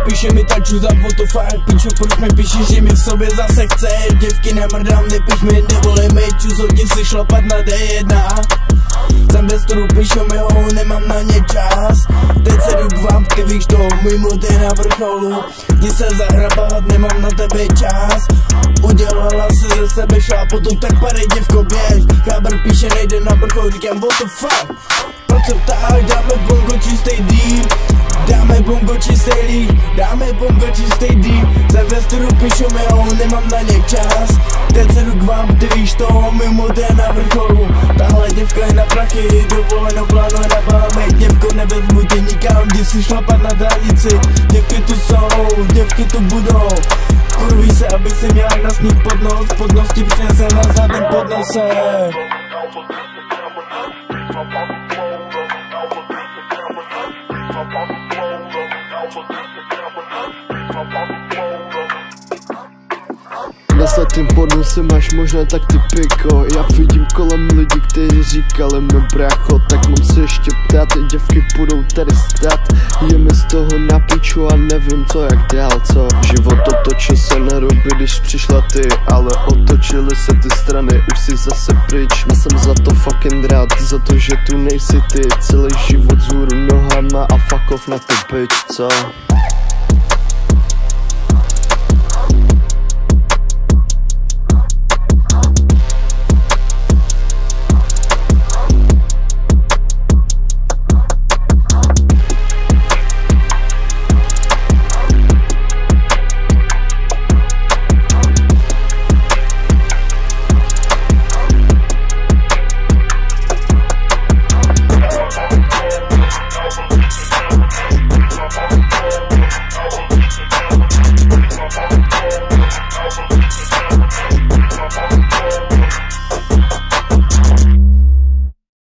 Píše mi taču za what the fuck, pičo, proč mi píšeš, že mi v sobě zase chce. Děvky nemrdám, nepíš mi, nevolej mi, čus, hodně si šlapat na D1. Jsem bez toho, píšu mi ho, nemám na ně čas. Teď se jdu k vám, ty víš to, můj mod je na vrcholu. Jdi se zahrabat, nemám na tebe čas. Udělala si ze sebe šlápotu, tak padej děvko, běž. Cháber píše, nejde na vrchol, říkám what the fuck. Proč tak, dáme bongo čistý dým. Dáme bongo čistý lík, dáme bongo čistý dým. Za vestoru píšu mi ho, nemám na ně čas. Teď se jdu k vám, ty víš to, můj mod je na vrcholu. Tahle děvka je na prachy, dovoleno plánuje na balamy. Děvko, nevezmu tě nikam, jdi si šlapat na dálnici. Děvky tu jsou, děvky tu budou. Kurví se, aby si měla na sníh pod nos ti přinese na zadem pod nose. Na zlatým podnose máš možná tak ty piko. Já vidím kolem lidi, kteří říkali mi brácho. Tak mám se ještě ptát, děvky budou tady stát. Je mi z toho na piču a nevím co jak dál, co. Život otočil se na ruby, když přišla ty. Ale otočily se ty strany, už si zase pryč. Já jsem za to fucking rád, za to, že tu nejsi ty. Celý život zůru nohama a fuck off na ty bitch, co.